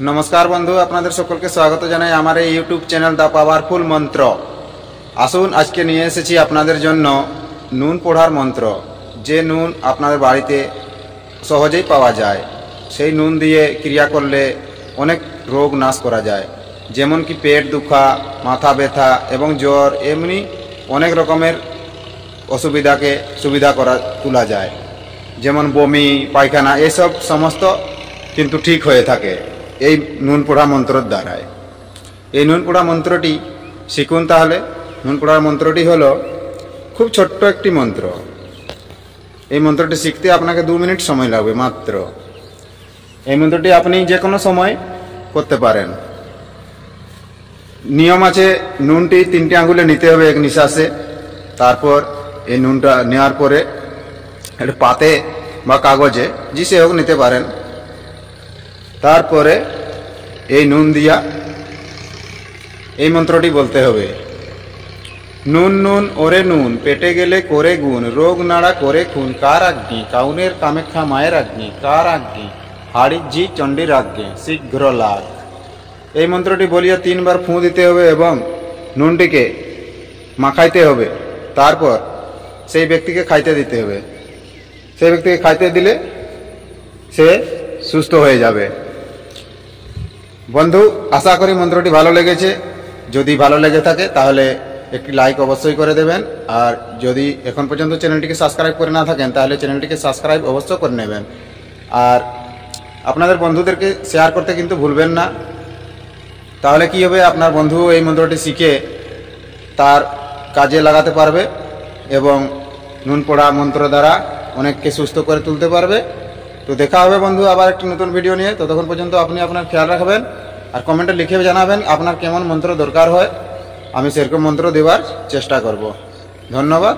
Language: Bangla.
नमस्कार बंधु আপনাদের সকলকে স্বাগত জানাই আমার এই ইউটিউব চ্যানেল দা পাওয়ারফুল মন্ত্র। আসুন আজকে নিয়ে এসেছি আপনাদের জন্য নুন পোড়ার মন্ত্র, যে নুন আপনাদের বাড়িতে সহজেই পাওয়া যায়। সেই নুন দিয়ে ক্রিয়া করলে অনেক রোগ নাশ করা যায়, যেমন কি পেট দুখা, মাথা ব্যথা এবং জ্বর, এমনি অনেক রকমের অসুবিধাকে সুবিধা করা তোলা যায়, যেমন বমি পায়খানা এসব সমস্ত কিন্তু ঠিক হয়ে থাকে এই নুন পোড়া মন্ত্রের দ্বারায়। এই নুন পোড়া মন্ত্রটি শিখুন। তাহলে নুন পোড়ার মন্ত্রটি হলো খুব ছোট্ট একটি মন্ত্র। এই মন্ত্রটি শিখতে আপনাকে 2 মিনিট সময় লাগবে মাত্র। এই মন্ত্রটি আপনি যে কোনো সময় করতে পারেন। নিয়ম আছে, নুনটি 3টে আঙ্গুলে নিতে হবে এক নিঃশ্বাসে। তারপর এই নুনটা নেওয়ার পরে একটা পাতে বা কাগজে যে হোক নিতে পারেন। তারপরে এই নুন দিয়া এই মন্ত্রটি বলতে হবে, নুন নুন ওরে নুন, পেটে গেলে করে গুণ, রোগ নাড়া করে খুন, কার আজ্ঞে কাউনের কামেখ্যা মায়ের আজ্ঞে, কার আজ্ঞে হাড়ির জি চণ্ডীর আজ্ঞে, শীঘ্র লাগ। এই মন্ত্রটি বলিয়া 3 বার ফুঁ দিতে হবে এবং নুনটিকে মাখাইতে হবে। তারপর সেই ব্যক্তিকে খাইতে দিতে হবে। সেই ব্যক্তিকে খাইতে দিলে সে সুস্থ হয়ে যাবে। বন্ধু, আশা করি মন্ত্রটি ভালো লেগেছে। যদি ভালো লেগে থাকে তাহলে একটি লাইক অবশ্যই করে দেবেন। আর যদি এখন পর্যন্ত চ্যানেলটিকে সাবস্ক্রাইব করে না থাকেন তাহলে চ্যানেলটিকে সাবস্ক্রাইব অবশ্যই করে নেবেন। আর আপনাদের বন্ধুদেরকে শেয়ার করতে কিন্তু ভুলবেন না। তাহলে কি হবে, আপনার বন্ধু এই মন্ত্রটি শিখে তার কাজে লাগাতে পারবে এবং নুন পোড়া মন্ত্র দ্বারা অনেককে সুস্থ করে তুলতে পারবে। তো দেখা হবে বন্ধু আবার একটি নতুন ভিডিও নিয়ে। ততক্ষণ পর্যন্ত আপনি আপনার খেয়াল রাখবেন আর কমেন্টে লিখে জানাবেন আপনার কেমন মন্ত্র দরকার হয়। আমি সেরকম মন্ত্র দেওয়ার চেষ্টা করব। ধন্যবাদ।